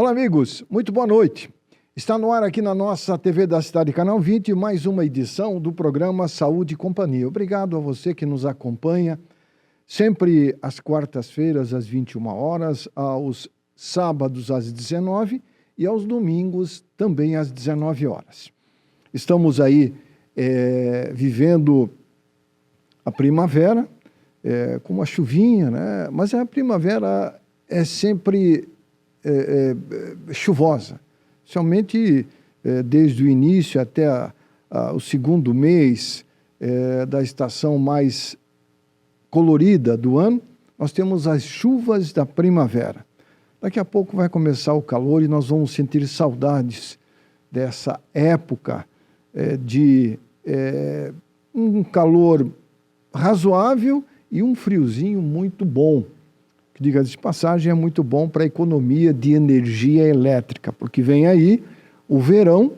Olá, amigos. Muito boa noite. Está no ar aqui na nossa TV da Cidade, Canal 20, mais uma edição do programa Saúde e Companhia. Obrigado a você que nos acompanha, sempre às quartas-feiras, às 21 horas, aos sábados, às 19 e aos domingos, também às 19 horas. Estamos aí vivendo a primavera, com uma chuvinha, né? Mas a primavera é sempre chuvosa, somente desde o início até o segundo mês da estação mais colorida do ano, nós temos as chuvas da primavera. Daqui a pouco vai começar o calor e nós vamos sentir saudades dessa época de um calor razoável e um friozinho muito bom. Que, diga-se de passagem, é muito bom para a economia de energia elétrica, porque vem aí o verão,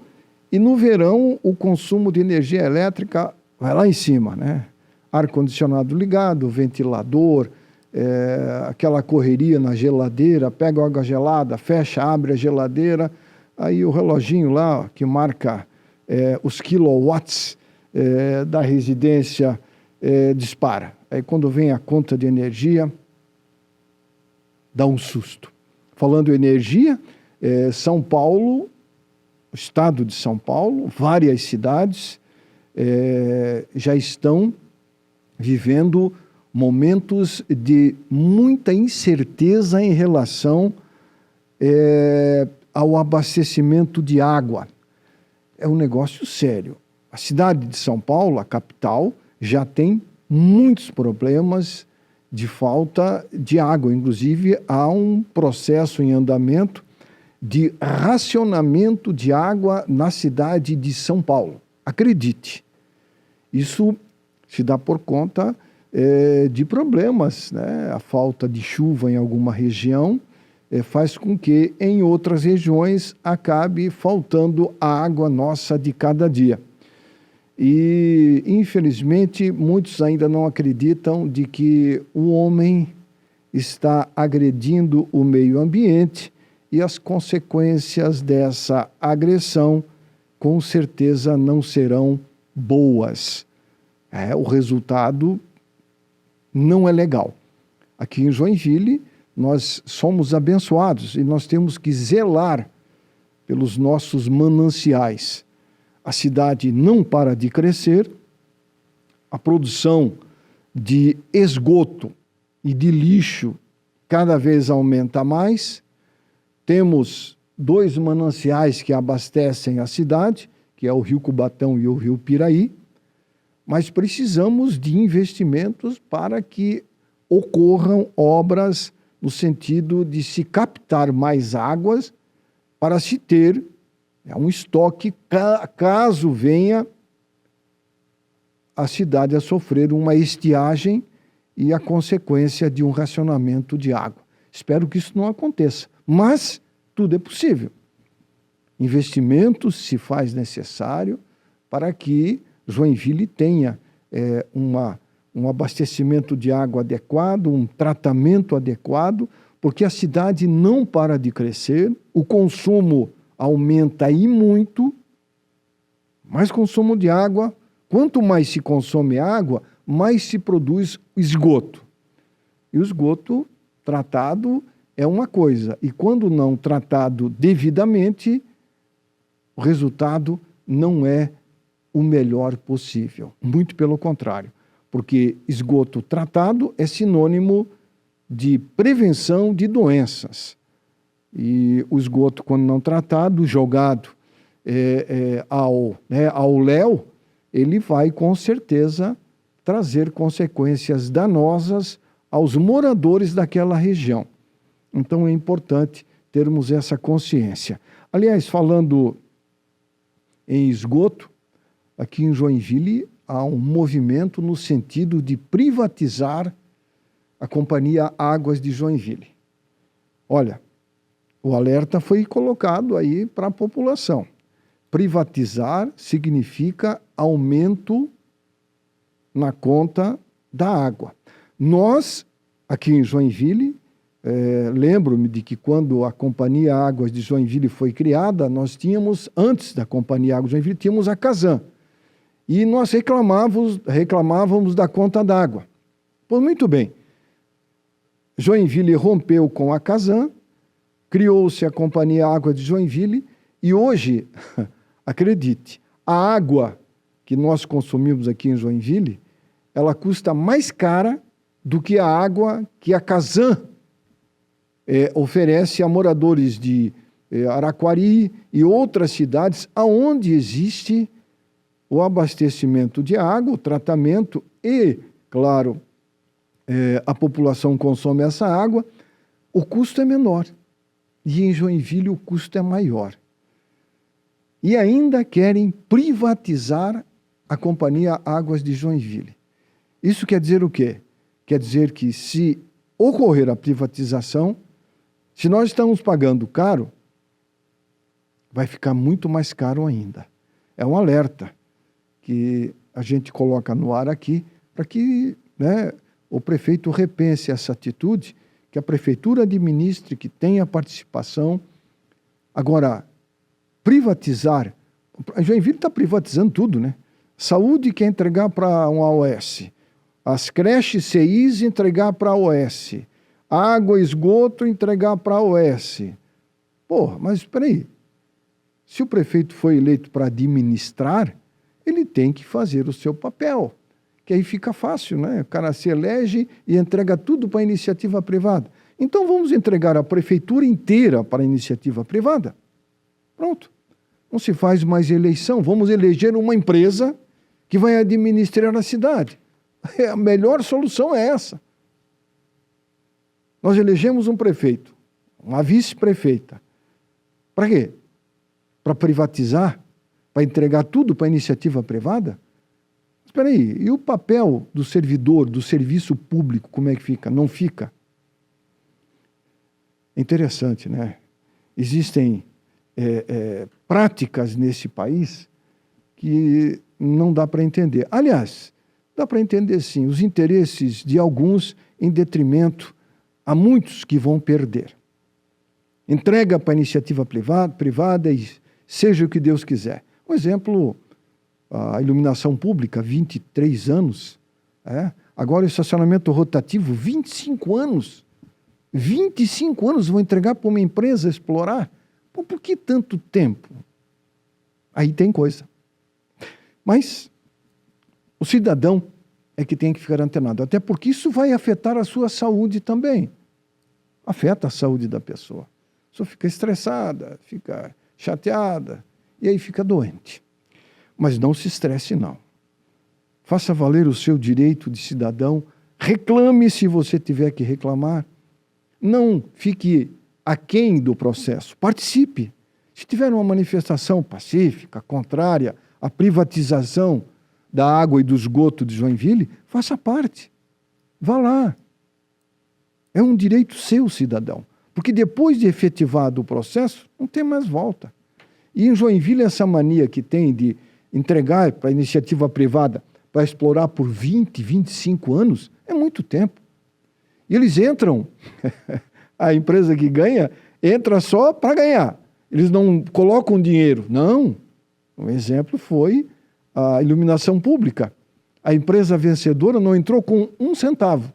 e no verão o consumo de energia elétrica vai lá em cima, né? Ar-condicionado ligado, ventilador, aquela correria na geladeira, pega água gelada, fecha, abre a geladeira, aí o reloginho lá que marca os quilowatts da residência dispara. Aí quando vem a conta de energia, dá um susto. Falando em energia, São Paulo, o estado de São Paulo, várias cidades já estão vivendo momentos de muita incerteza em relação ao abastecimento de água. É um negócio sério. A cidade de São Paulo, a capital, já tem muitos problemas de falta de água. Inclusive, há um processo em andamento de racionamento de água na cidade de São Paulo. Acredite, isso se dá por conta de problemas, né? A falta de chuva em alguma região faz com que em outras regiões acabe faltando a água nossa de cada dia. E, infelizmente, muitos ainda não acreditam de que o homem está agredindo o meio ambiente e as consequências dessa agressão, com certeza, não serão boas. O resultado não é legal. Aqui em Joinville, nós somos abençoados e nós temos que zelar pelos nossos mananciais. A cidade não para de crescer, a produção de esgoto e de lixo cada vez aumenta mais. Temos 2 mananciais que abastecem a cidade, que é o Rio Cubatão e o Rio Piraí, mas precisamos de investimentos para que ocorram obras no sentido de se captar mais águas para se ter um estoque, caso venha a cidade a sofrer uma estiagem e a consequência de um racionamento de água. Espero que isso não aconteça, mas tudo é possível. Investimento se faz necessário para que Joinville tenha um abastecimento de água adequado, um tratamento adequado, porque a cidade não para de crescer, o consumo aumenta e muito, mais consumo de água. Quanto mais se consome água, mais se produz esgoto. E o esgoto tratado é uma coisa, e quando não tratado devidamente, o resultado não é o melhor possível. Muito pelo contrário, porque esgoto tratado é sinônimo de prevenção de doenças. E o esgoto, quando não tratado, jogado ao léu, ele vai com certeza trazer consequências danosas aos moradores daquela região. Então é importante termos essa consciência. Aliás, falando em esgoto, aqui em Joinville há um movimento no sentido de privatizar a Companhia Águas de Joinville. Olha, o alerta foi colocado aí para a população. Privatizar significa aumento na conta da água. Nós, aqui em Joinville, Lembro-me de que quando a Companhia Águas de Joinville foi criada, nós tínhamos, antes da Companhia Águas de Joinville, tínhamos a Casan. E nós reclamávamos da conta d'água. Pois muito bem, Joinville rompeu com a Casan, criou-se a Companhia Águas de Joinville e hoje, acredite, a água que nós consumimos aqui em Joinville, ela custa mais cara do que a água que a Casan oferece a moradores de Araquari e outras cidades aonde existe o abastecimento de água, o tratamento e, claro, a população consome essa água, o custo é menor. E em Joinville o custo é maior. E ainda querem privatizar a Companhia Águas de Joinville. Isso quer dizer o quê? Quer dizer que se ocorrer a privatização, se nós estamos pagando caro, vai ficar muito mais caro ainda. É um alerta que a gente coloca no ar aqui para que o prefeito repense essa atitude, que a prefeitura administre, que tenha participação. Agora, privatizar, a Joinville está privatizando tudo, né? Saúde quer entregar para uma AOS, as creches CIs entregar para a AOS, água, esgoto entregar para a AOS. Porra, mas espera aí, se o prefeito foi eleito para administrar, ele tem que fazer o seu papel, que aí fica fácil, né? O cara se elege e entrega tudo para a iniciativa privada. Então vamos entregar a prefeitura inteira para a iniciativa privada. Pronto. Não se faz mais eleição. Vamos eleger uma empresa que vai administrar a cidade. A melhor solução é essa. Nós elegemos um prefeito, uma vice-prefeita. Para quê? Para privatizar? Para entregar tudo para a iniciativa privada? Espera aí, e o papel do servidor, do serviço público, como é que fica? Não fica? Interessante, né? Existem práticas nesse país que não dá para entender. Aliás, dá para entender sim, os interesses de alguns em detrimento a muitos que vão perder. Entrega para a iniciativa privada e seja o que Deus quiser. Um exemplo, a iluminação pública, 23 anos. Agora o estacionamento rotativo, 25 anos. 25 anos vão entregar para uma empresa explorar? Pô, por que tanto tempo? Aí tem coisa. Mas o cidadão é que tem que ficar antenado, até porque isso vai afetar a sua saúde também. Afeta a saúde da pessoa. A pessoa fica estressada, fica chateada, e aí fica doente. Mas não se estresse, não. Faça valer o seu direito de cidadão, reclame se você tiver que reclamar. Não fique aquém do processo, participe. Se tiver uma manifestação pacífica, contrária à privatização da água e do esgoto de Joinville, faça parte. Vá lá. É um direito seu, cidadão. Porque depois de efetivado o processo, não tem mais volta. E em Joinville, essa mania que tem de entregar para a iniciativa privada para explorar por 20, 25 anos, é muito tempo. E eles entram, a empresa que ganha, entra só para ganhar. Eles não colocam dinheiro. Não. Um exemplo foi a iluminação pública. A empresa vencedora não entrou com 1 centavo.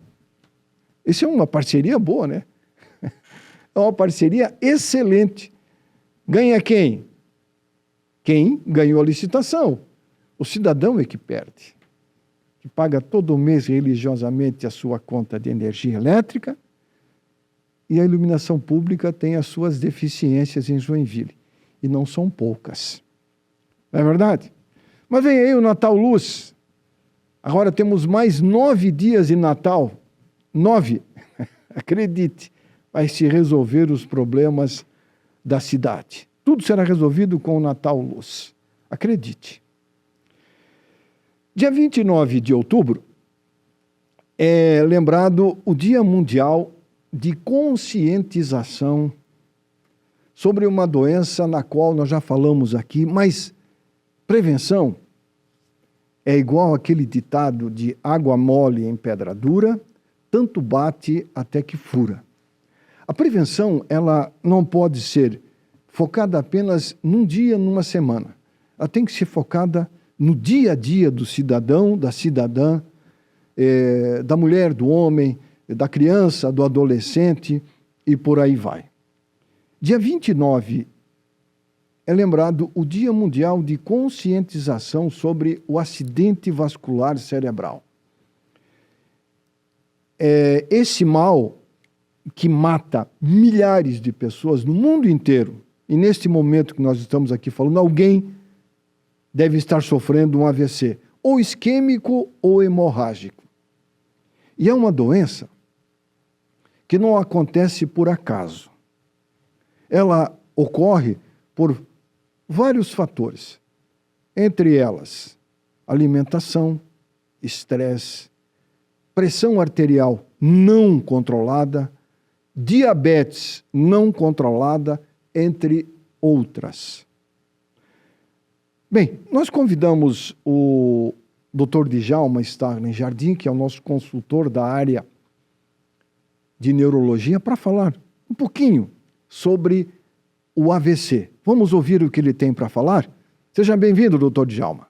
Isso é uma parceria boa, né? É uma parceria excelente. Ganha quem? Quem ganhou a licitação. O cidadão é que perde, que paga todo mês religiosamente a sua conta de energia elétrica, e a iluminação pública tem as suas deficiências em Joinville, e não são poucas. Não é verdade? Mas vem aí o Natal Luz. Agora temos mais 9 dias de Natal. 9. Acredite, vai se resolver os problemas da cidade. Tudo será resolvido com o Natal Luz. Acredite. Dia 29 de outubro é lembrado o Dia Mundial de Conscientização sobre uma doença na qual nós já falamos aqui, mas prevenção é igual aquele ditado de água mole em pedra dura, tanto bate até que fura. A prevenção, ela não pode ser focada apenas num dia, numa semana. Ela tem que ser focada no dia a dia do cidadão, da cidadã, da mulher, do homem, da criança, do adolescente e por aí vai. Dia 29 é lembrado o Dia Mundial de Conscientização sobre o Acidente Vascular Cerebral. Esse mal que mata milhares de pessoas no mundo inteiro, e neste momento que nós estamos aqui falando, alguém deve estar sofrendo um AVC, ou isquêmico ou hemorrágico. E é uma doença que não acontece por acaso. Ela ocorre por vários fatores, entre elas alimentação, estresse, pressão arterial não controlada, diabetes não controlada, entre outras. Bem, nós convidamos o Dr. Djalma Starling Jardim, que é o nosso consultor da área de neurologia, para falar um pouquinho sobre o AVC. Vamos ouvir o que ele tem para falar? Seja bem-vindo, Dr. Djalma.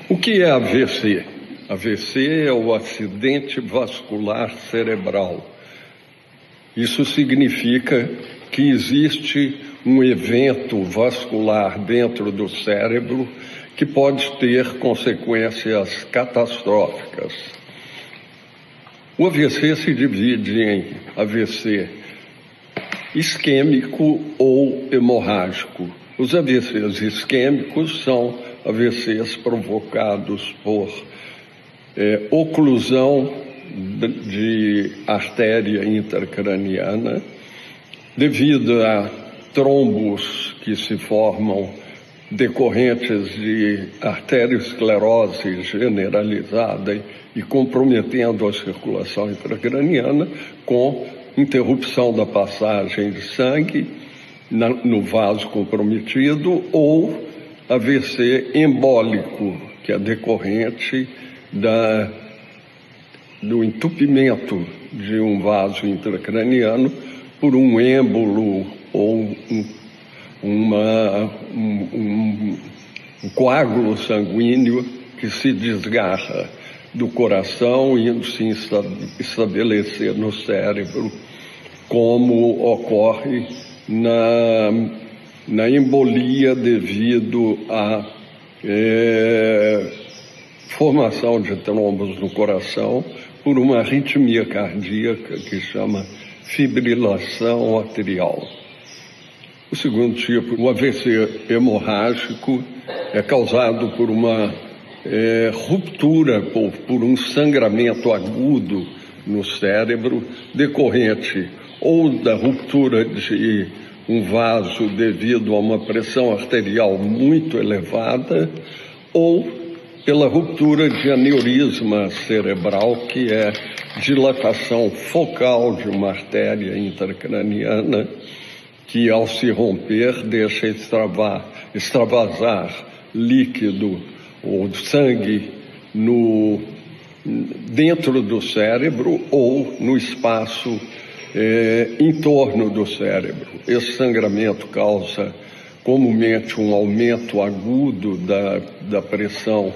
O que é AVC? AVC é o acidente vascular cerebral. Isso significa que existe um evento vascular dentro do cérebro que pode ter consequências catastróficas. O AVC se divide em AVC isquêmico ou hemorrágico. Os AVCs isquêmicos são AVCs provocados por oclusão de artéria intracraniana devido a trombos que se formam decorrentes de arteriosclerose generalizada e comprometendo a circulação intracraniana com interrupção da passagem de sangue no vaso comprometido, ou AVC embólico, que é decorrente do entupimento de um vaso intracraniano por um êmbolo ou um coágulo sanguíneo que se desgarra do coração e se estabelecer no cérebro, como ocorre na embolia devido à formação de trombos no coração por uma arritmia cardíaca que chama fibrilação atrial. O segundo tipo, o AVC hemorrágico, é causado por uma ruptura, por um sangramento agudo no cérebro, decorrente ou da ruptura de um vaso devido a uma pressão arterial muito elevada, ou pela ruptura de aneurisma cerebral, que é dilatação focal de uma artéria intracraniana, que ao se romper deixa extravasar líquido ou sangue dentro do cérebro ou no espaço em torno do cérebro. Esse sangramento causa comumente um aumento agudo da pressão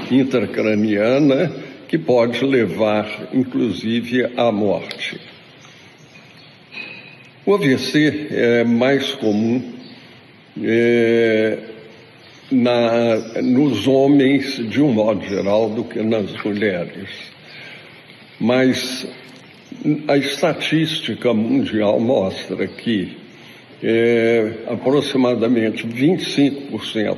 intracraniana, que pode levar, inclusive, à morte. O AVC é mais comum nos homens, de um modo geral, do que nas mulheres. Mas a estatística mundial mostra que aproximadamente 25%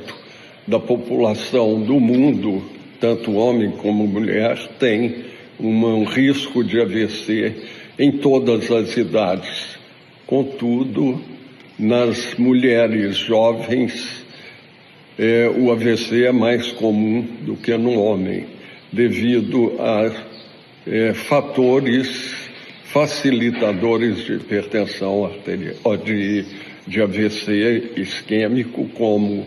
da população do mundo, tanto homem como mulher, tem um risco de AVC em todas as idades. Contudo, nas mulheres jovens, o AVC é mais comum do que no homem, devido a fatores facilitadores de hipertensão arterial, de AVC isquêmico, como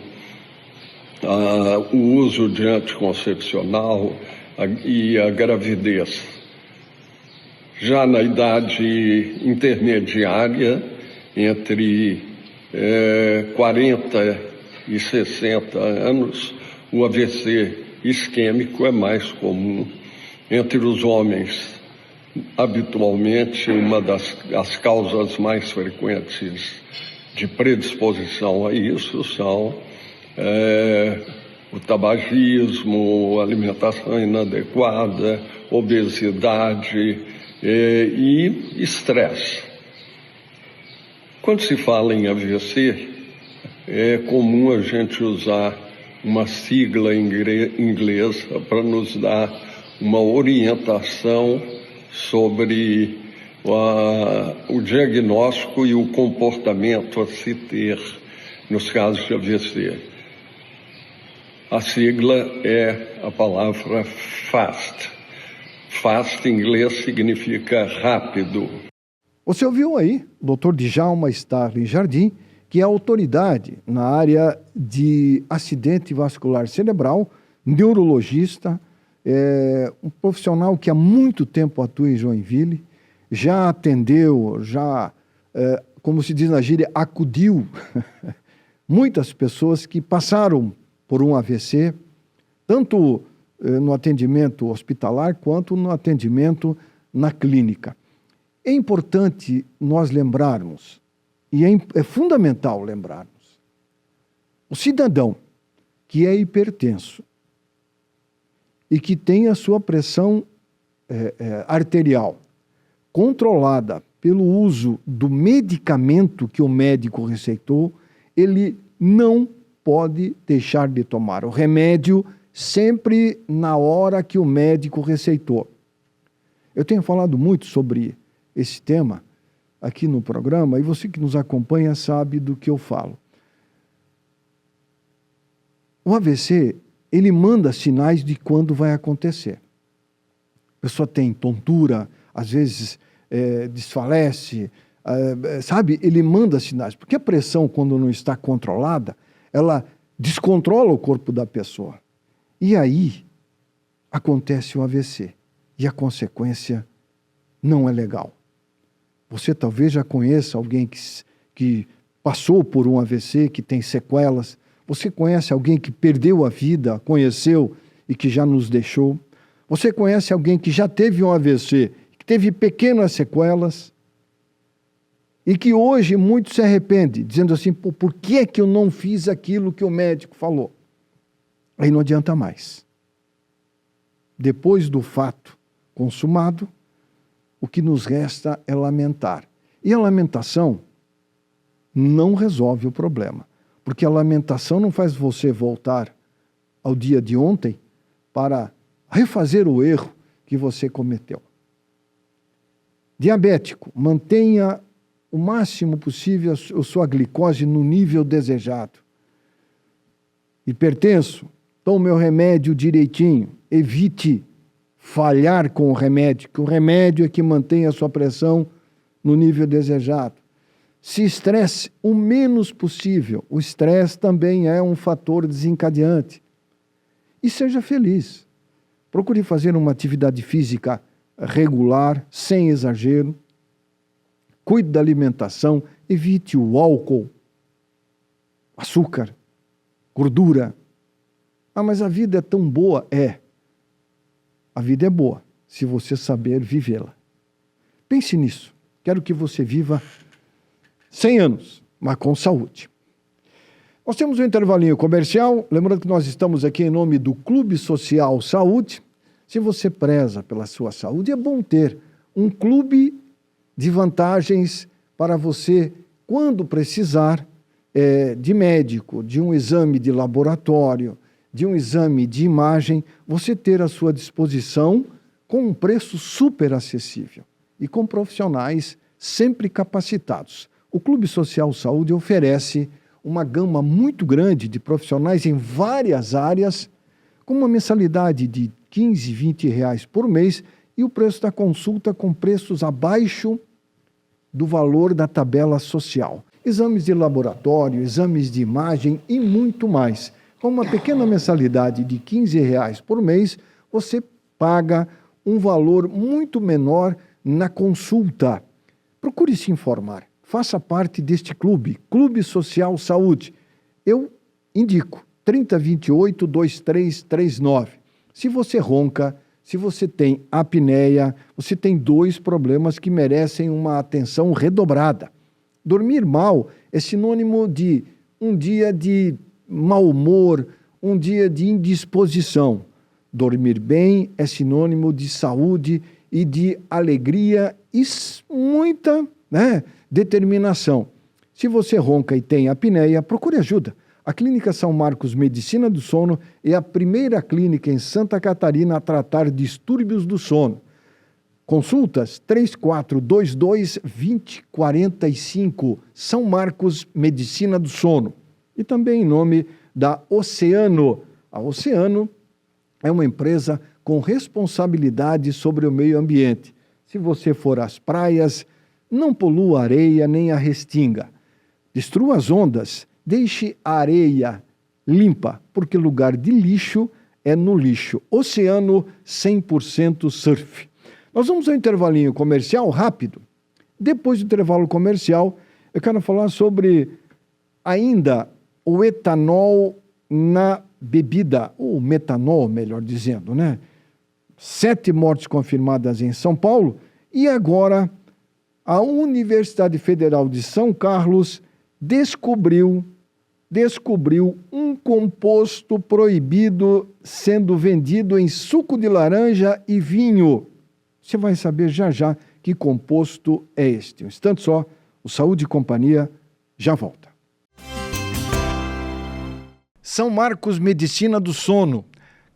o uso de anticoncepcional e a gravidez. Já na idade intermediária, entre 40 e 60 anos, o AVC isquêmico é mais comum. Entre os homens, habitualmente, uma das causas mais frequentes de predisposição a isso são o tabagismo, alimentação inadequada, obesidade e estresse. Quando se fala em AVC, é comum a gente usar uma sigla inglesa para nos dar uma orientação sobre o diagnóstico e o comportamento a se ter nos casos de AVC. A sigla é a palavra FAST. FAST em inglês significa rápido. Você ouviu aí o Dr. Djalma Starling Jardim, que é autoridade na área de acidente vascular cerebral, neurologista, um profissional que há muito tempo atua em Joinville, já atendeu, como se diz na gíria, acudiu muitas pessoas que passaram por um AVC, tanto no atendimento hospitalar quanto no atendimento na clínica. É importante nós lembrarmos, e é fundamental lembrarmos, o cidadão que é hipertenso e que tem a sua pressão arterial controlada pelo uso do medicamento que o médico receitou, ele não pode deixar de tomar o remédio sempre na hora que o médico receitou. Eu tenho falado muito sobre esse tema aqui no programa, e você que nos acompanha sabe do que eu falo. O AVC, ele manda sinais de quando vai acontecer. A pessoa tem tontura, às vezes desfalece, sabe? Ele manda sinais, porque a pressão, quando não está controlada, ela descontrola o corpo da pessoa. E aí acontece o AVC, e a consequência não é legal. Você talvez já conheça alguém que passou por um AVC, que tem sequelas. Você conhece alguém que perdeu a vida, conheceu e que já nos deixou. Você conhece alguém que já teve um AVC, que teve pequenas sequelas e que hoje muito se arrepende, dizendo assim, por que é que eu não fiz aquilo que o médico falou? Aí não adianta mais. Depois do fato consumado, o que nos resta é lamentar. E a lamentação não resolve o problema, porque a lamentação não faz você voltar ao dia de ontem para refazer o erro que você cometeu. Diabético, mantenha o máximo possível a sua glicose no nível desejado. Hipertenso, tome o remédio direitinho, evite falhar com o remédio, que o remédio é que mantém a sua pressão no nível desejado. Se estresse o menos possível, o estresse também é um fator desencadeante. E seja feliz. Procure fazer uma atividade física regular, sem exagero. Cuide da alimentação, evite o álcool, açúcar, gordura. Ah, mas a vida é tão boa. A vida é boa, se você saber vivê-la. Pense nisso. Quero que você viva 100 anos, mas com saúde. Nós temos um intervalinho comercial. Lembrando que nós estamos aqui em nome do Clube Social Saúde. Se você preza pela sua saúde, é bom ter um clube de vantagens para você, quando precisar de médico, de um exame de laboratório, de um exame de imagem, você ter à sua disposição com um preço super acessível e com profissionais sempre capacitados. O Clube Social Saúde oferece uma gama muito grande de profissionais em várias áreas, com uma mensalidade de R$15, R$20 por mês e o preço da consulta com preços abaixo do valor da tabela social. Exames de laboratório, exames de imagem e muito mais. Com uma pequena mensalidade de R$15 por mês, você paga um valor muito menor na consulta. Procure se informar. Faça parte deste clube, Clube Social Saúde. Eu indico 3028-2339. Se você ronca, se você tem apneia, você tem 2 problemas que merecem uma atenção redobrada. Dormir mal é sinônimo de um dia de mau humor, um dia de indisposição. Dormir bem é sinônimo de saúde e de alegria e muita, determinação. Se você ronca e tem apneia, procure ajuda. A Clínica São Marcos Medicina do Sono é a primeira clínica em Santa Catarina a tratar distúrbios do sono. Consultas 3422-2045, São Marcos Medicina do Sono. E também em nome da Oceano. A Oceano é uma empresa com responsabilidade sobre o meio ambiente. Se você for às praias, não polua a areia nem a restinga. Destrua as ondas, deixe a areia limpa, porque lugar de lixo é no lixo. Oceano 100% surf. Nós vamos ao intervalinho comercial rápido. Depois do intervalo comercial, eu quero falar sobre ainda o etanol na bebida, ou metanol, melhor dizendo, 7 mortes confirmadas em São Paulo e agora a Universidade Federal de São Carlos descobriu um composto proibido sendo vendido em suco de laranja e vinho. Você vai saber já já que composto é este. Um instante só, o Saúde e Companhia já volta. São Marcos Medicina do Sono,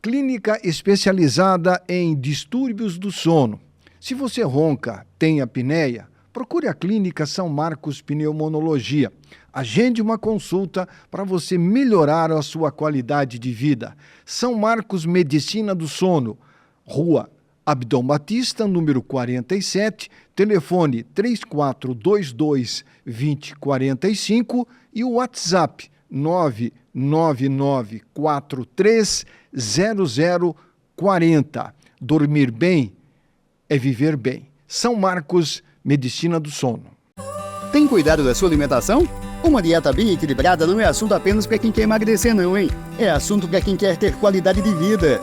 clínica especializada em distúrbios do sono. Se você ronca, tem apneia, procure a Clínica São Marcos Pneumologia. Agende uma consulta para você melhorar a sua qualidade de vida. São Marcos Medicina do Sono, Rua Abdom Batista, número 47, telefone 3422-2045 e o WhatsApp 999430040. Dormir bem é viver bem. São Marcos Medicina do Sono. Tem cuidado da sua alimentação? Uma dieta bem equilibrada não é assunto apenas para quem quer emagrecer não, hein? É assunto para quem quer ter qualidade de vida.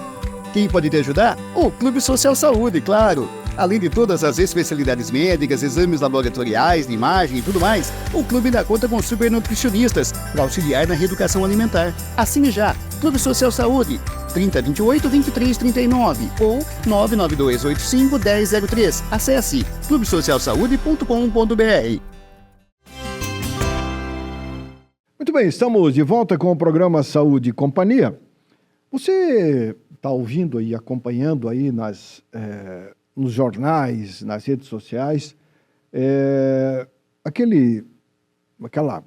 Quem pode te ajudar? O Clube Social Saúde, claro. Além de todas as especialidades médicas, exames laboratoriais, de imagem e tudo mais, o clube dá conta com super nutricionistas para auxiliar na reeducação alimentar. Assine já, Clube Social Saúde, 3028-2339 ou 99285-1003. Acesse clubesocialsaude.com.br. Muito bem, estamos de volta com o programa Saúde e Companhia. Você está ouvindo e acompanhando aí nos jornais, nas redes sociais, aquela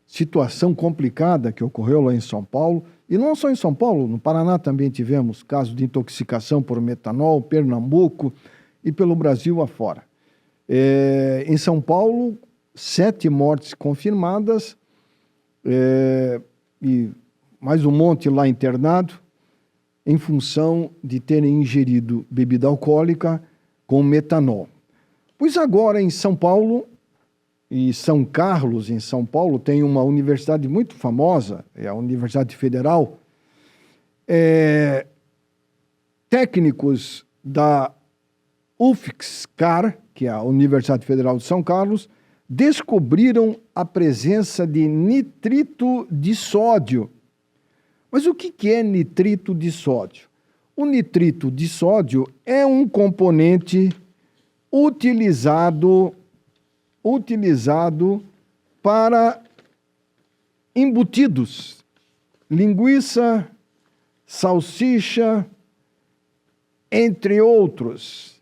situação complicada que ocorreu lá em São Paulo, e não só em São Paulo, no Paraná também tivemos casos de intoxicação por metanol, Pernambuco e pelo Brasil afora. Em São Paulo, 7 mortes confirmadas, e mais um monte lá internado, em função de terem ingerido bebida alcoólica com metanol. Pois agora em São Paulo e São Carlos, em São Paulo, tem uma universidade muito famosa, é a Universidade Federal. Técnicos da UFSCar, que é a Universidade Federal de São Carlos, descobriram a presença de nitrito de sódio. Mas o que é nitrito de sódio? O nitrito de sódio é um componente utilizado para embutidos, linguiça, salsicha, entre outros.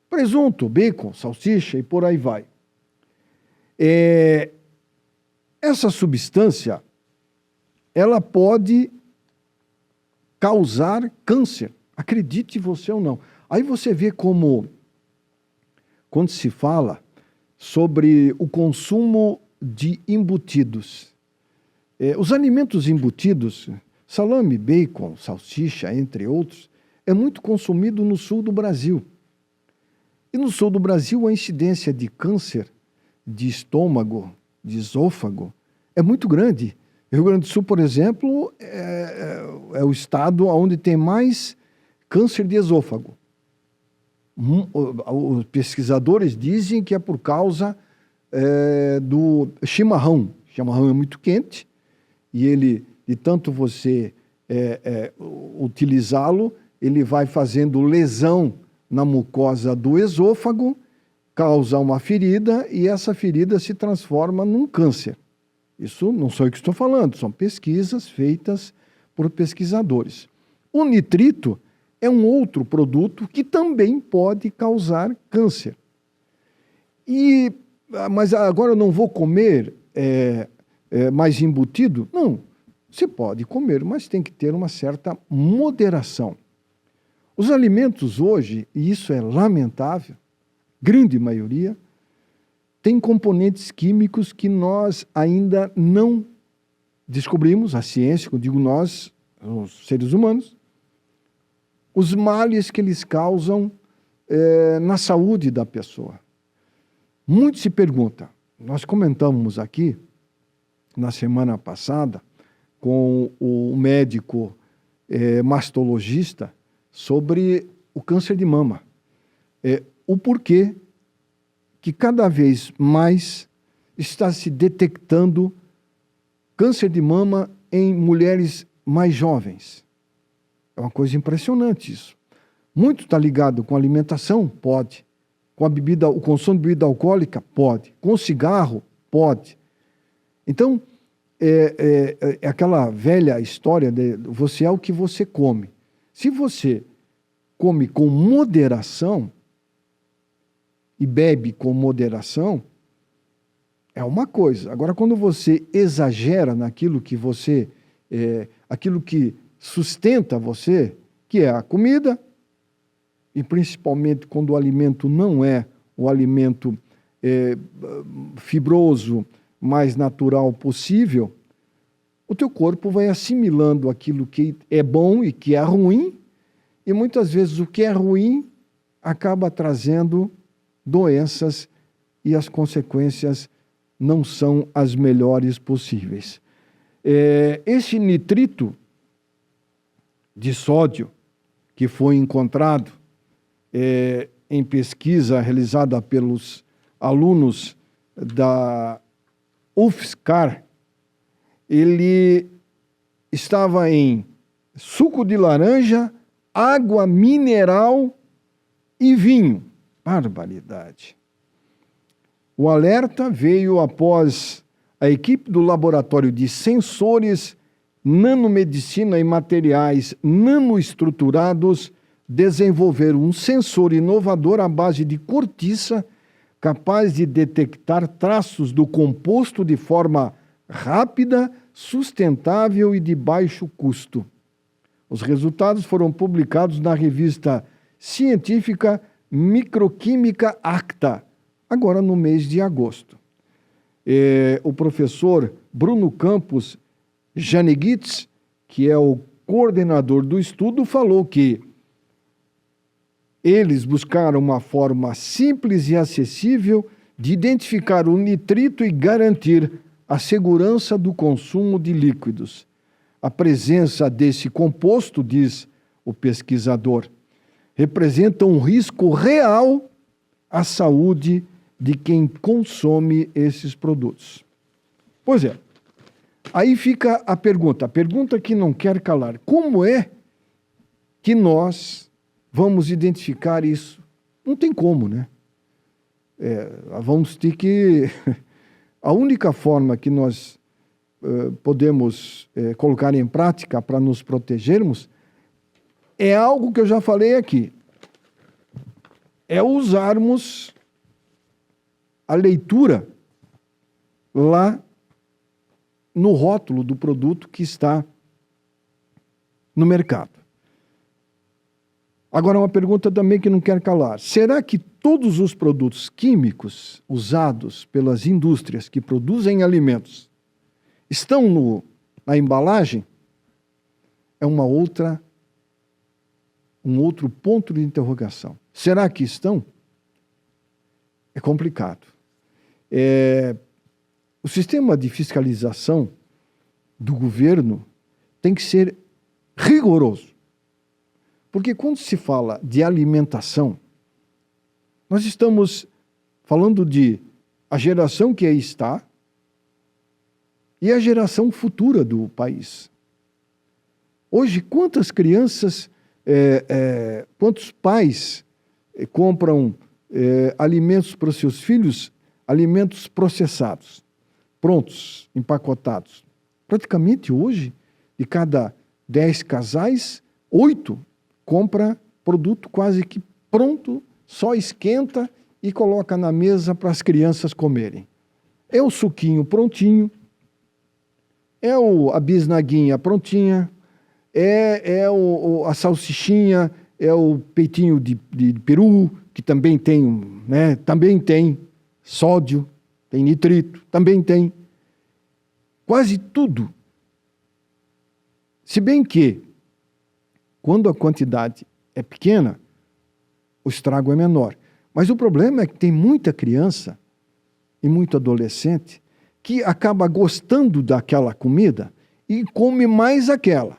Presunto, bacon, salsicha e por aí vai. Essa substância, ela pode causar câncer, acredite você ou não. Aí você vê como, quando se fala sobre o consumo de embutidos, os alimentos embutidos, salame, bacon, salsicha, entre outros, é muito consumido no sul do Brasil. E no sul do Brasil, a incidência de câncer de estômago, de esôfago, é muito grande. Rio Grande do Sul, por exemplo, é o estado onde tem mais câncer de esôfago. Os pesquisadores dizem que é por causa do chimarrão. O chimarrão é muito quente e ele, de tanto você utilizá-lo, ele vai fazendo lesão na mucosa do esôfago, causa uma ferida e essa ferida se transforma num câncer. Isso não sou eu que estou falando, são pesquisas feitas por pesquisadores. O nitrito é um outro produto que também pode causar câncer. Mas agora eu não vou comer mais embutido? Não, você pode comer, mas tem que ter uma certa moderação. Os alimentos hoje, e isso é lamentável, grande maioria, tem componentes químicos que nós ainda não descobrimos, a ciência, eu digo nós, os seres humanos, os males que eles causam na saúde da pessoa. Muito se pergunta, nós comentamos aqui, na semana passada, com o médico mastologista, sobre o câncer de mama. O porquê que cada vez mais está se detectando câncer de mama em mulheres mais jovens. É uma coisa impressionante isso. Muito está ligado com alimentação? Pode. Com o consumo de bebida alcoólica? Pode. Com cigarro? Pode. Então, é aquela velha história de você é o que você come. Se você come com moderação e bebe com moderação, é uma coisa. Agora, quando você exagera naquilo que aquilo que sustenta você, que é a comida, e principalmente quando o alimento não é o alimento fibroso, mais natural possível, o teu corpo vai assimilando aquilo que é bom e que é ruim, e muitas vezes o que é ruim acaba trazendo doenças e as consequências não são as melhores possíveis. Esse nitrito de sódio que foi encontrado em pesquisa realizada pelos alunos da UFSCar, ele estava em suco de laranja, água mineral e vinho. Barbaridade. O alerta veio após a equipe do Laboratório de Sensores, Nanomedicina e Materiais Nanoestruturados desenvolver um sensor inovador à base de cortiça capaz de detectar traços do composto de forma rápida, sustentável e de baixo custo. Os resultados foram publicados na revista científica Microquímica Acta, agora no mês de agosto. O professor Bruno Campos Janeguitz, que é o coordenador do estudo, falou que eles buscaram uma forma simples e acessível de identificar o nitrito e garantir a segurança do consumo de líquidos. A presença desse composto, diz o pesquisador, representa um risco real à saúde de quem consome esses produtos. Pois é, aí fica a pergunta que não quer calar. Como é que nós vamos identificar isso? Não tem como, né? Vamos ter que... A única forma que nós podemos colocar em prática para nos protegermos é algo que eu já falei aqui. É usarmos a leitura lá no rótulo do produto que está no mercado. Agora, uma pergunta também que não quer calar. Será que todos os produtos químicos usados pelas indústrias que produzem alimentos estão na embalagem? É um outro ponto de interrogação. Será que estão? é complicado. O sistema de fiscalização do governo tem que ser rigoroso. Porque quando se fala de alimentação, nós estamos falando de a geração que aí está e a geração futura do país. Hoje, quantas crianças, quantos pais compram alimentos para os seus filhos, alimentos processados, prontos, empacotados? Praticamente hoje, de cada 10 casais, 8 compra produto quase que pronto, só esquenta e coloca na mesa para as crianças comerem. É o suquinho prontinho, é a bisnaguinha prontinha, a salsichinha, é o peitinho de peru, que também tem, né, também tem sódio, tem nitrito, também tem. Quase tudo. Se bem que, quando a quantidade é pequena, o estrago é menor. Mas o problema é que tem muita criança e muito adolescente que acaba gostando daquela comida e come mais aquela.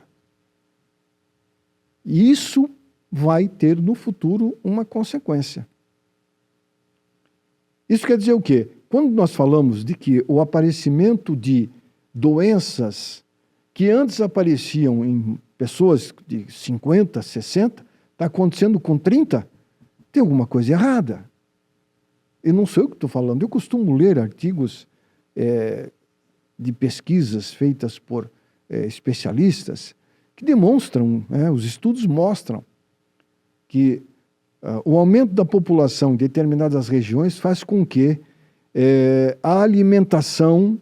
E isso vai ter no futuro uma consequência. Isso quer dizer o quê? Quando nós falamos de que o aparecimento de doenças que antes apareciam em pessoas de 50, 60, está acontecendo com 30, tem alguma coisa errada. Eu não sei o que estou falando. Eu costumo ler artigos de pesquisas feitas por especialistas que demonstram, os estudos mostram que o aumento da população em determinadas regiões faz com que a alimentação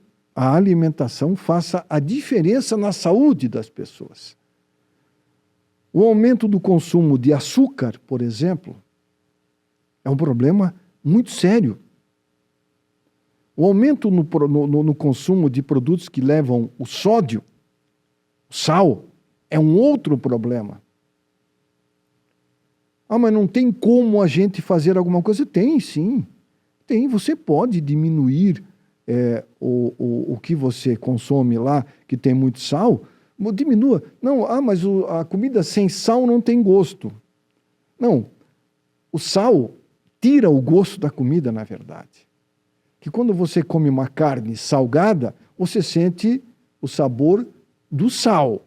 faça a diferença na saúde das pessoas. O aumento do consumo de açúcar, por exemplo, é um problema muito sério. O aumento no consumo de produtos que levam o sódio, o sal, é um outro problema. Mas não tem como a gente fazer alguma coisa? Tem, sim. Tem. Você pode diminuir o que você consome lá, que tem muito sal, diminua. Não, mas a comida sem sal não tem gosto. Não. O sal tira o gosto da comida, na verdade. Que quando você come uma carne salgada, você sente o sabor do sal.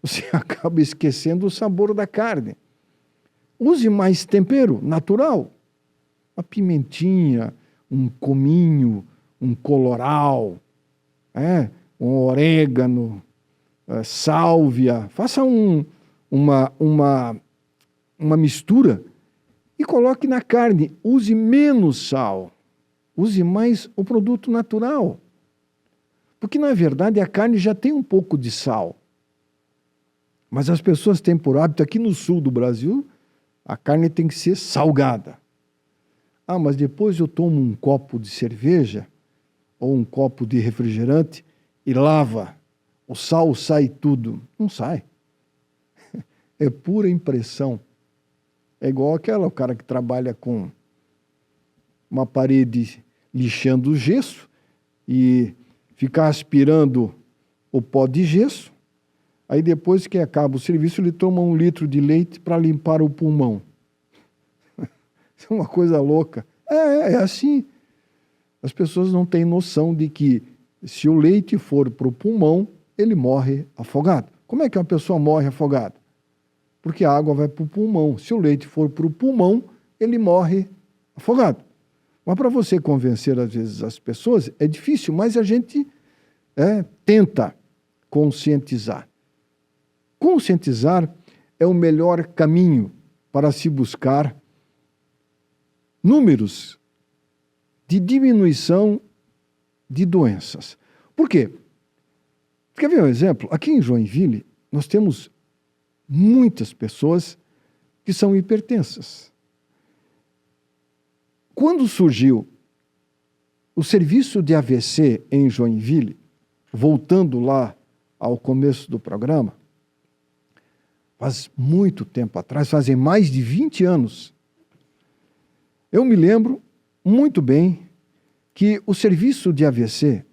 Você acaba esquecendo o sabor da carne. Use mais tempero natural. Uma pimentinha, um cominho, um coloral, um orégano, sálvia. Faça uma mistura e coloque na carne. Use menos sal. Use mais o produto natural. Porque, na verdade, a carne já tem um pouco de sal. Mas as pessoas têm por hábito, aqui no sul do Brasil, a carne tem que ser salgada. Mas depois eu tomo um copo de cerveja ou um copo de refrigerante e lava. O sal sai tudo. Não sai. É pura impressão. É igual o cara que trabalha com uma parede lixando o gesso e ficar aspirando o pó de gesso. Aí depois que acaba o serviço, ele toma 1 litro de leite para limpar o pulmão. Isso é uma coisa louca. É assim. As pessoas não têm noção de que se o leite for para o pulmão, ele morre afogado. Como é que uma pessoa morre afogada? Porque a água vai para o pulmão. Se o leite for para o pulmão, ele morre afogado. Mas para você convencer, às vezes, as pessoas, é difícil, mas a gente tenta conscientizar. Conscientizar é o melhor caminho para se buscar números de diminuição de doenças. Por quê? Quer ver um exemplo? Aqui em Joinville, nós temos muitas pessoas que são hipertensas. Quando surgiu o serviço de AVC em Joinville, voltando lá ao começo do programa, faz muito tempo atrás, fazem mais de 20 anos, eu me lembro muito bem que o serviço de AVC,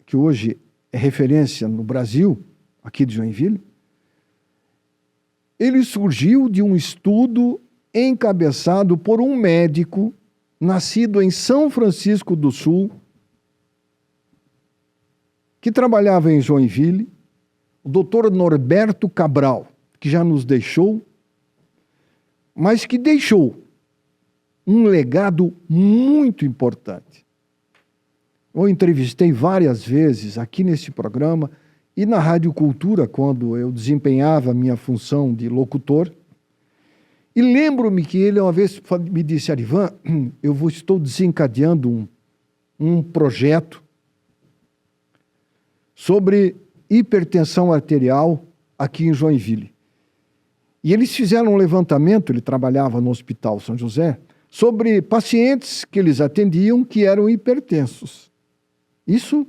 que hoje é referência no Brasil, aqui de Joinville, ele surgiu de um estudo encabeçado por um médico nascido em São Francisco do Sul, que trabalhava em Joinville, o Dr. Norberto Cabral, que já nos deixou, mas que deixou um legado muito importante. Eu entrevistei várias vezes aqui nesse programa e na Rádio Cultura, quando eu desempenhava a minha função de locutor. E lembro-me que ele uma vez me disse: Arivan, estou desencadeando um projeto sobre hipertensão arterial aqui em Joinville. E eles fizeram um levantamento, ele trabalhava no Hospital São José, sobre pacientes que eles atendiam que eram hipertensos. Isso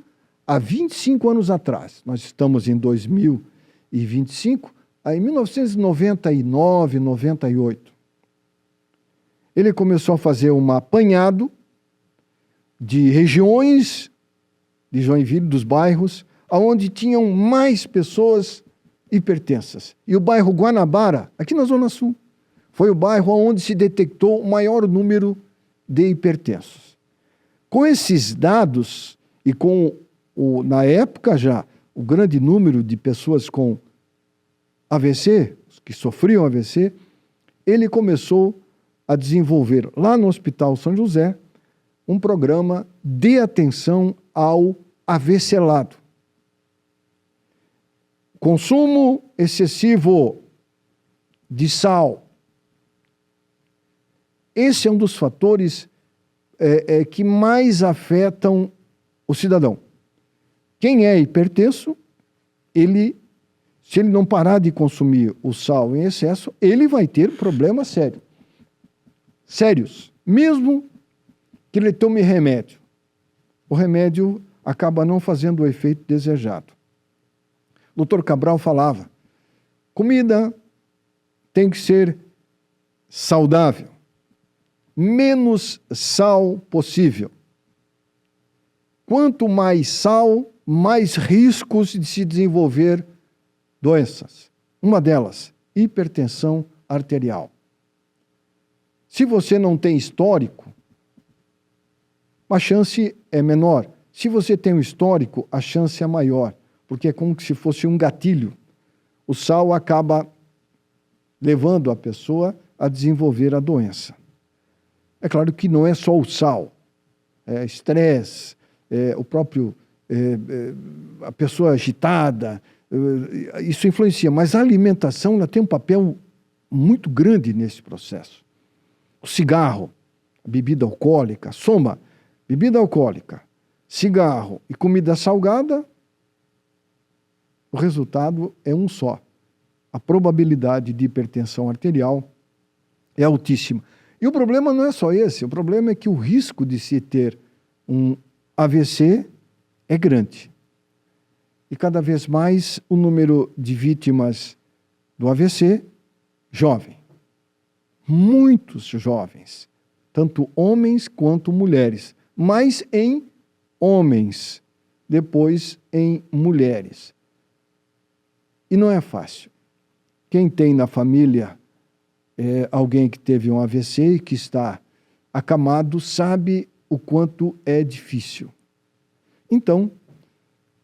há 25 anos atrás. Nós estamos em 2025, em 1999, 98. Ele começou a fazer um apanhado de regiões de Joinville, dos bairros, onde tinham mais pessoas hipertensas. E o bairro Guanabara, aqui na Zona Sul, foi o bairro onde se detectou o maior número de hipertensos. Com esses dados e com, na época já, o grande número de pessoas com AVC, que sofriam AVC, ele começou a desenvolver, lá no Hospital São José, um programa de atenção ao AVClado. Consumo excessivo de sal. Esse é um dos fatores que mais afetam o cidadão. Quem é hipertenso, se ele não parar de consumir o sal em excesso, ele vai ter problemas sérios. Mesmo que ele tome remédio, o remédio acaba não fazendo o efeito desejado. O Dr. Cabral falava: comida tem que ser saudável, menos sal possível. Quanto mais sal, mais riscos de se desenvolver doenças. Uma delas, hipertensão arterial. Se você não tem histórico, a chance é menor. Se você tem um histórico, a chance é maior, porque é como se fosse um gatilho. O sal acaba levando a pessoa a desenvolver a doença. É claro que não é só o sal, é estresse, o próprio a pessoa agitada, isso influencia, mas a alimentação ela tem um papel muito grande nesse processo. O cigarro, a bebida alcoólica, soma bebida alcoólica, cigarro e comida salgada, o resultado é um só. A probabilidade de hipertensão arterial é altíssima. E o problema não é só esse, o problema é que o risco de se ter um AVC é grande. E cada vez mais o número de vítimas do AVC, jovem. Muitos jovens, tanto homens quanto mulheres, mais em homens, depois em mulheres. E não é fácil. Quem tem na família alguém que teve um AVC e que está acamado, sabe o quanto é difícil. Então,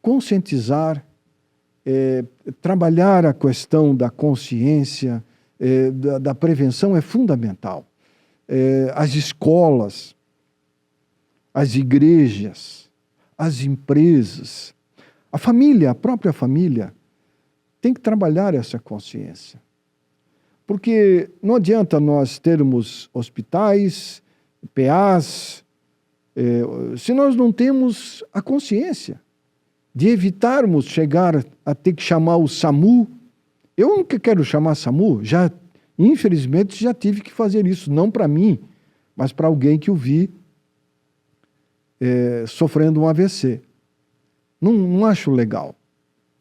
conscientizar, trabalhar a questão da consciência, da prevenção é fundamental. As escolas, as igrejas, as empresas, a família, a própria família, tem que trabalhar essa consciência. Porque não adianta nós termos hospitais, PAs, se nós não temos a consciência de evitarmos chegar a ter que chamar o SAMU. Eu nunca quero chamar SAMU, infelizmente já tive que fazer isso, não para mim, mas para alguém que eu vi sofrendo um AVC. Não acho legal.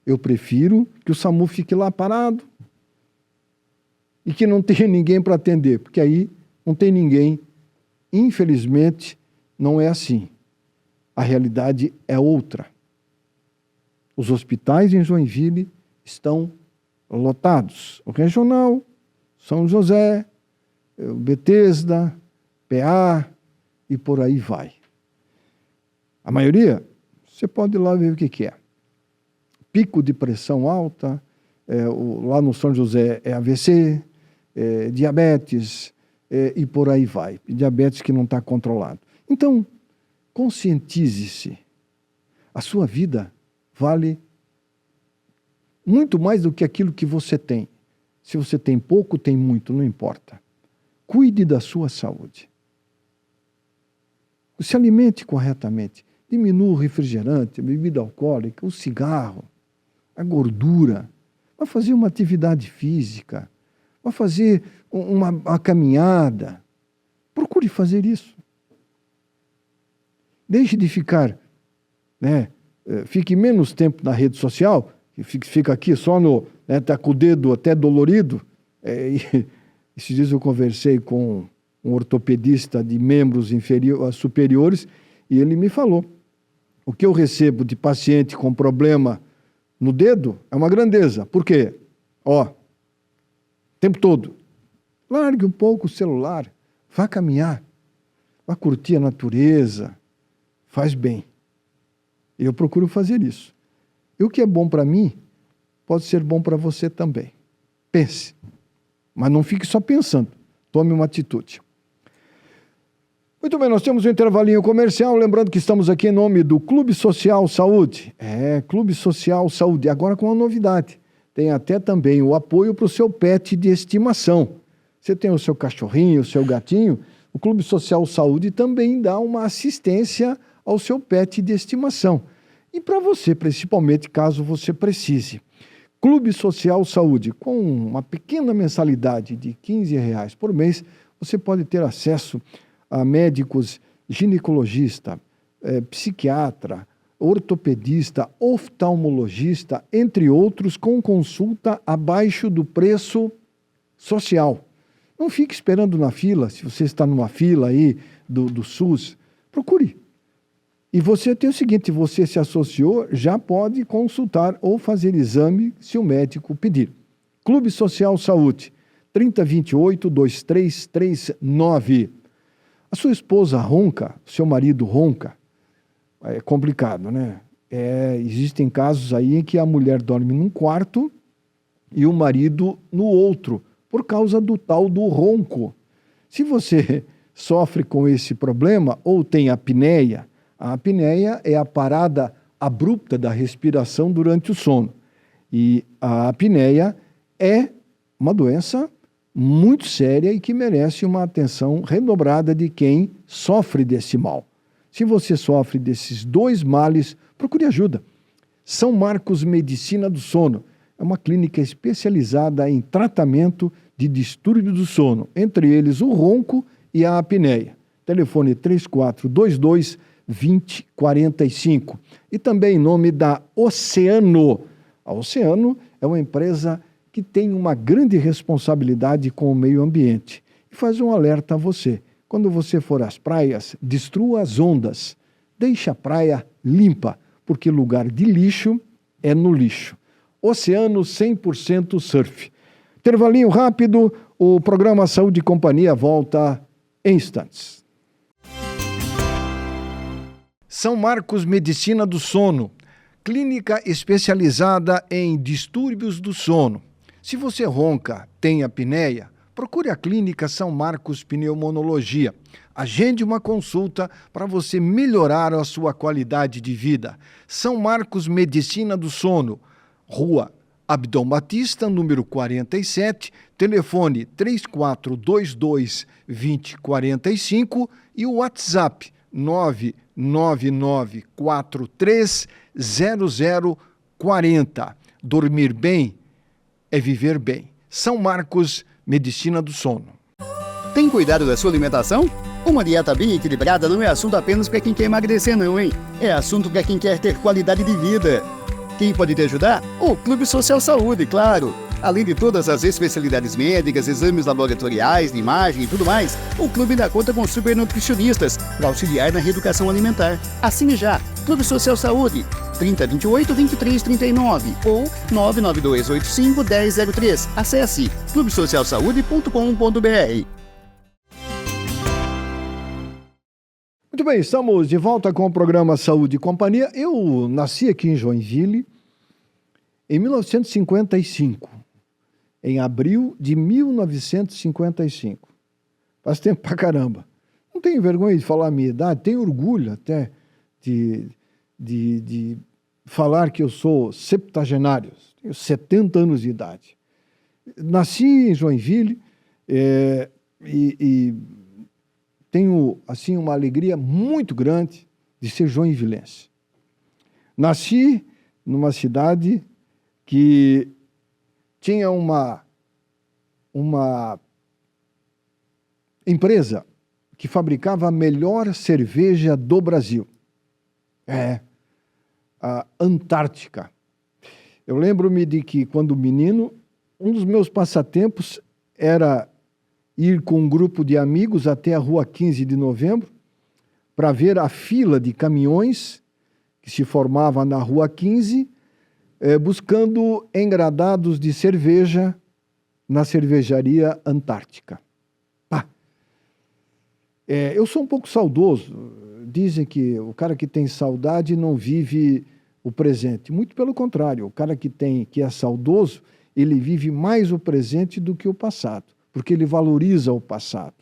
Eu prefiro que o SAMU fique lá parado e que não tenha ninguém para atender, porque aí não tem ninguém, infelizmente, não é assim. A realidade é outra. Os hospitais em Joinville estão lotados. O Regional, São José, o Bethesda, PA e por aí vai. A maioria, você pode ir lá ver o que é. Pico de pressão alta, lá no São José é AVC, diabetes e por aí vai. Diabetes que não está controlado. Então, conscientize-se. A sua vida vale muito mais do que aquilo que você tem. Se você tem pouco, tem muito, não importa. Cuide da sua saúde. Se alimente corretamente. Diminua o refrigerante, a bebida alcoólica, o cigarro, a gordura. Vai fazer uma atividade física. Vai fazer uma caminhada. Procure fazer isso. Deixe de ficar, fique menos tempo na rede social, fica aqui só tá com o dedo até dolorido. Esses dias eu conversei com um ortopedista de membros superiores e ele me falou, o que eu recebo de paciente com problema no dedo é uma grandeza. Por quê? O tempo todo. Largue um pouco o celular, vá caminhar, vá curtir a natureza, faz bem. Eu procuro fazer isso. E o que é bom para mim, pode ser bom para você também. Pense, mas não fique só pensando. Tome uma atitude. Muito bem, nós temos um intervalinho comercial, lembrando que estamos aqui em nome do Clube Social Saúde. Clube Social Saúde, agora com uma novidade. Tem até também o apoio para o seu pet de estimação. Você tem o seu cachorrinho, o seu gatinho, o Clube Social Saúde também dá uma assistência ao seu pet de estimação. E para você, principalmente, caso você precise. Clube Social Saúde, com uma pequena mensalidade de R$15 por mês, você pode ter acesso a médicos ginecologista, psiquiatra, ortopedista, oftalmologista, entre outros, com consulta abaixo do preço social. Não fique esperando na fila, se você está numa fila aí do SUS, procure. E você tem o seguinte, você se associou, já pode consultar ou fazer exame se o médico pedir. Clube Social Saúde, 3028-2339. A sua esposa ronca, seu marido ronca, é complicado, né? Existem casos aí em que a mulher dorme num quarto e o marido no outro, por causa do tal do ronco. Se você sofre com esse problema ou tem apneia, a apneia é a parada abrupta da respiração durante o sono. E a apneia é uma doença muito séria e que merece uma atenção redobrada de quem sofre desse mal. Se você sofre desses dois males, procure ajuda. São Marcos Medicina do Sono é uma clínica especializada em tratamento de distúrbio do sono, entre eles o ronco e a apneia. Telefone 3422-2045. E também em nome da Oceano. A Oceano é uma empresa que tem uma grande responsabilidade com o meio ambiente. E faz um alerta a você. Quando você for às praias, destrua as ondas. Deixe a praia limpa, porque lugar de lixo é no lixo. Oceano 100% surf. Intervalinho rápido, o programa Saúde e Companhia volta em instantes. São Marcos Medicina do Sono, clínica especializada em distúrbios do sono. Se você ronca, tem apneia, procure a clínica São Marcos Pneumologia. Agende uma consulta para você melhorar a sua qualidade de vida. São Marcos Medicina do Sono, Rua Abdom Batista, número 47, telefone 3422-2045 e o WhatsApp 999430040. Dormir bem é viver bem. São Marcos, Medicina do Sono. Tem cuidado da sua alimentação? Uma dieta bem equilibrada não é assunto apenas para quem quer emagrecer não, hein? É assunto para quem quer ter qualidade de vida. Quem pode te ajudar? O Clube Social Saúde, claro. Além de todas as especialidades médicas, exames laboratoriais, de imagem e tudo mais, o clube ainda conta com super nutricionistas para auxiliar na reeducação alimentar. Assine já, Clube Social Saúde, 3028-2339 ou 99285-1003. Acesse clubesocialsaude.com.br. Muito bem, estamos de volta com o programa Saúde e Companhia. Eu nasci aqui em Joinville em 1955, em abril de 1955. Faz tempo pra caramba. Não tenho vergonha de falar a minha idade, tenho orgulho até de falar que eu sou septagenário, tenho 70 anos de idade. Nasci em Joinville e tenho, assim, uma alegria muito grande de ser joinvilense. Nasci numa cidade que tinha uma empresa que fabricava a melhor cerveja do Brasil. A Antártica. Eu lembro-me de que, quando menino, um dos meus passatempos era ir com um grupo de amigos até a Rua 15 de Novembro para ver a fila de caminhões que se formava na Rua 15, buscando engradados de cerveja na cervejaria Antártica. Eu sou um pouco saudoso. Dizem que o cara que tem saudade não vive o presente. Muito pelo contrário, o cara que é saudoso, ele vive mais o presente do que o passado, porque ele valoriza o passado.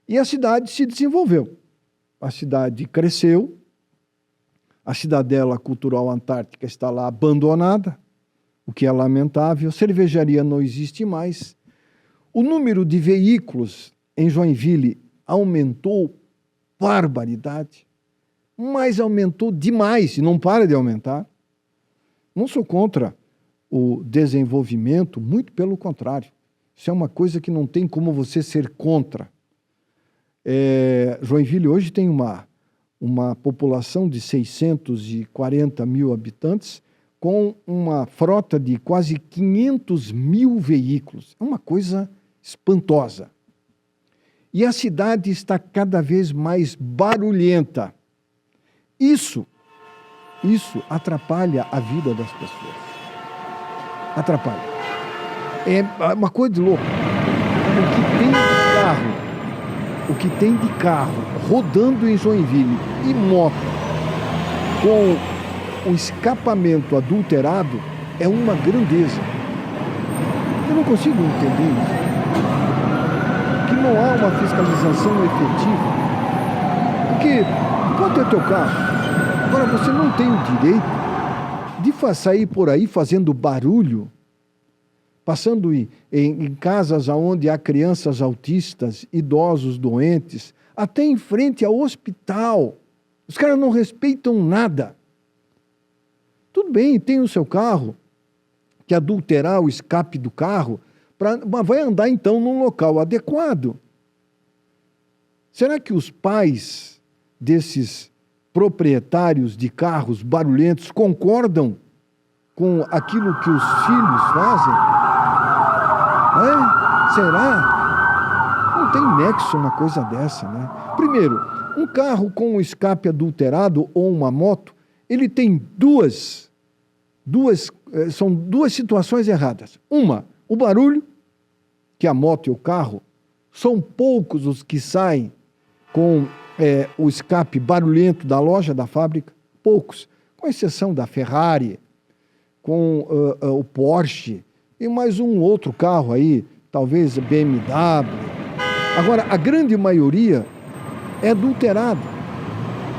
E a cidade se desenvolveu. A cidade cresceu, a Cidadela Cultural Antártica está lá abandonada, o que é lamentável, a cervejaria não existe mais. O número de veículos em Joinville aumentou barbaridade, mas aumentou demais e não para de aumentar. Não sou contra o desenvolvimento, muito pelo contrário. Isso é uma coisa que não tem como você ser contra. Joinville hoje tem uma população de 640 mil habitantes, com uma frota de quase 500 mil veículos. É uma coisa espantosa. E a cidade está cada vez mais barulhenta. Isso atrapalha a vida das pessoas. Atrapalha. É uma coisa de louco. O que tem de carro rodando em Joinville e moto com o escapamento adulterado é uma grandeza. Eu não consigo entender isso. Que não há uma fiscalização efetiva. Porque pode ter teu carro. Agora, você não tem o direito de sair por aí fazendo barulho, passando em casas onde há crianças autistas, idosos doentes, até em frente ao hospital. Os caras não respeitam nada. Tudo bem, tem o seu carro, que adulterar o escape do carro, mas vai andar então num local adequado. Será que os pais desses proprietários de carros barulhentos concordam com aquilo que os filhos fazem? Será? Não tem nexo uma coisa dessa, né? Primeiro, um carro com um escape adulterado ou uma moto, ele tem são duas situações erradas. Uma, o barulho, que a moto e o carro, são poucos os que saem com o escape barulhento da loja, da fábrica, poucos, com exceção da Ferrari, com o Porsche e mais um outro carro aí, talvez BMW. Agora, a grande maioria é adulterado.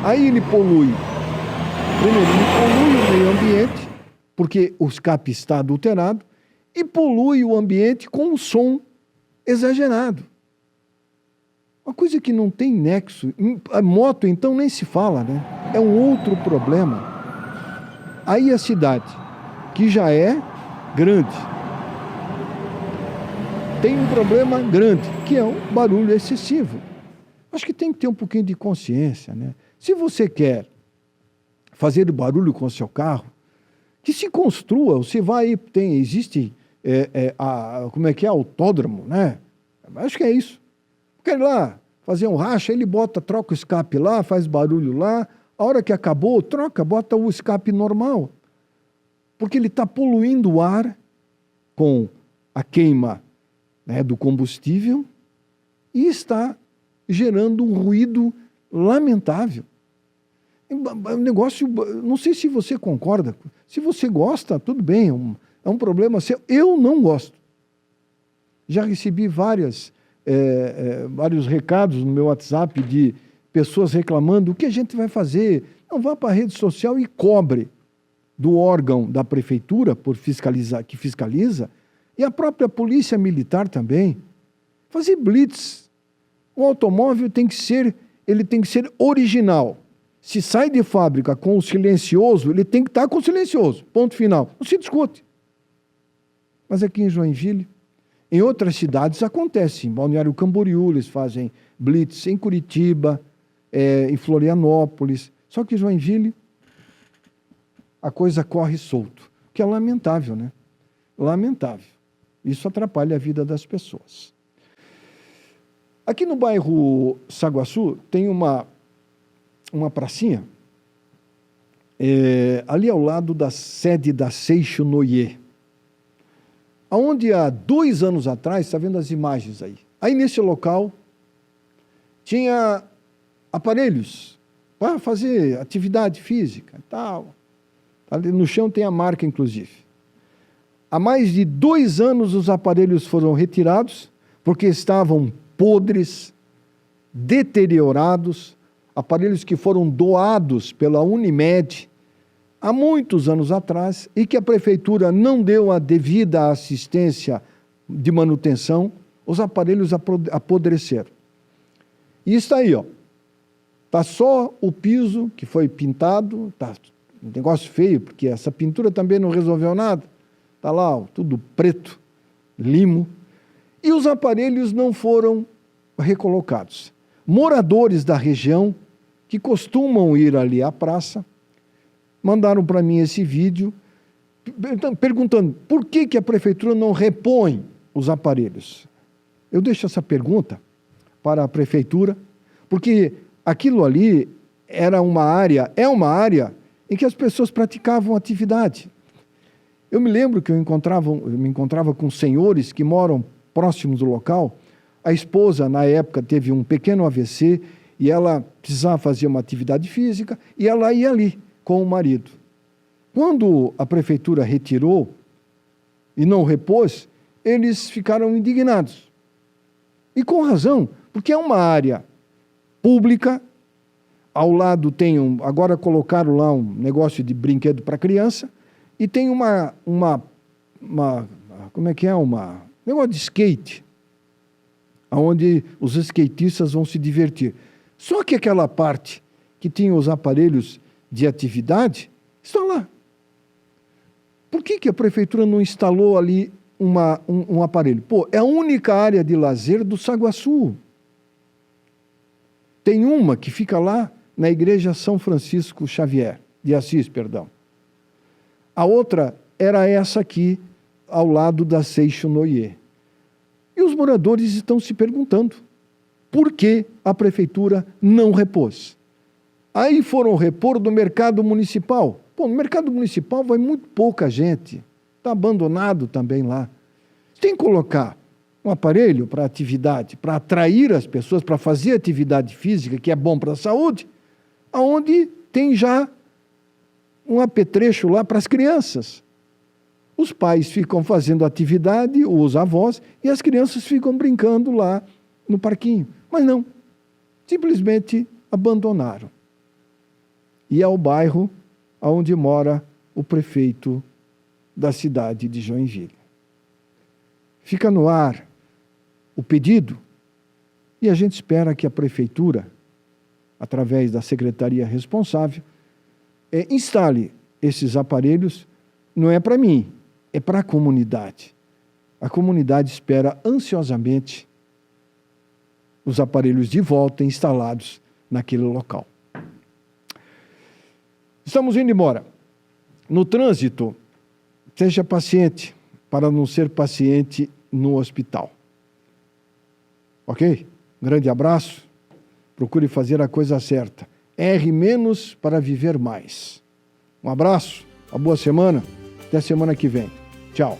Aí ele polui. Primeiro, ele polui o meio ambiente, porque o escape está adulterado, e polui o ambiente com o som exagerado. Uma coisa que não tem nexo. A moto, então, nem se fala, né? É um outro problema. Aí a cidade, que já é grande, tem um problema grande, que é o barulho excessivo. Acho que tem que ter um pouquinho de consciência, né? Se você quer fazer barulho com o seu carro, que se construa. Você vai, existe, como é que é, autódromo, né? Acho que é isso. Quer ir lá fazer um racha, ele troca o escape lá, faz barulho lá, a hora que acabou, bota o escape normal. Porque ele está poluindo o ar com a queima, né, do combustível e está gerando um ruído lamentável. Um negócio, não sei se você concorda, se você gosta, tudo bem, é um problema seu. Eu não gosto. Já recebi vários recados no meu WhatsApp de pessoas reclamando: o que a gente vai fazer? Não, vá para a rede social e cobre do órgão da prefeitura que fiscaliza, e a própria polícia militar também. Fazer blitz. O automóvel tem que ser original. Se sai de fábrica com o silencioso, ele tem que estar com o silencioso. Ponto final. Não se discute. Mas aqui em Joinville, em outras cidades acontece. Em Balneário Camboriú eles fazem blitz, em Curitiba, em Florianópolis. Só que em Joinville a coisa corre solto. Que é lamentável, né? Lamentável. Isso atrapalha a vida das pessoas. Aqui no bairro Saguaçu tem uma pracinha, ali ao lado da sede da Seixo Noyer, onde há 2 anos atrás, está vendo as imagens aí? Aí nesse local tinha aparelhos para fazer atividade física e tal. Ali no chão tem a marca, inclusive. Há mais de 2 anos os aparelhos foram retirados porque estavam podres, deteriorados, aparelhos que foram doados pela Unimed há muitos anos atrás e que a prefeitura não deu a devida assistência de manutenção, os aparelhos apodreceram. E está aí, ó. Está só o piso que foi pintado, está um negócio feio, porque essa pintura também não resolveu nada. Está lá, ó, tudo preto, limo. E os aparelhos não foram recolocados. Moradores da região, que costumam ir ali à praça, mandaram para mim esse vídeo perguntando por que a prefeitura não repõe os aparelhos. Eu deixo essa pergunta para a prefeitura, porque aquilo ali é uma área em que as pessoas praticavam atividade. Eu me lembro que eu me encontrava com senhores que moram próximos do local. A esposa, na época, teve um pequeno AVC e ela precisava fazer uma atividade física e ela ia ali com o marido. Quando a prefeitura retirou e não repôs, eles ficaram indignados. E com razão, porque é uma área pública, ao lado tem agora colocaram lá um negócio de brinquedo para criança, e tem como é que é? Um negócio de skate, onde os skatistas vão se divertir. Só que aquela parte que tinha os aparelhos de atividade está lá. Por que a prefeitura não instalou ali um aparelho? Pô, é a única área de lazer do Saguaçu. Tem uma que fica lá na igreja São Francisco Xavier, de Assis, perdão. A outra era essa aqui, ao lado da Seixo Noyer. E os moradores estão se perguntando por que a prefeitura não repôs. Aí foram repor do mercado municipal. Pô, no mercado municipal vai muito pouca gente. Está abandonado também lá. Tem que colocar um aparelho para atividade, para atrair as pessoas, para fazer atividade física, que é bom para a saúde, aonde tem já um apetrecho lá para as crianças. Os pais ficam fazendo atividade, os avós, e as crianças ficam brincando lá no parquinho. Mas não, simplesmente abandonaram. E é o bairro onde mora o prefeito da cidade de Joinville. Fica no ar o pedido e a gente espera que a prefeitura, através da secretaria responsável, instale esses aparelhos. Não é para mim, é para a comunidade. A comunidade espera ansiosamente os aparelhos de volta instalados naquele local. Estamos indo embora. No trânsito, seja paciente para não ser paciente no hospital. Ok? Grande abraço. Procure fazer a coisa certa. Erre menos para viver mais. Um abraço, uma boa semana. Até semana que vem. Tchau.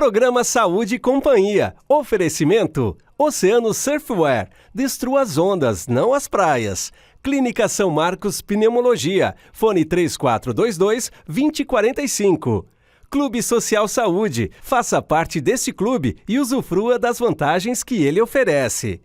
Programa Saúde e Companhia. Oferecimento: Oceano Surfwear. Destrua as ondas, não as praias. Clínica São Marcos Pneumologia. Fone 3422-2045. Clube Social Saúde. Faça parte desse clube e usufrua das vantagens que ele oferece.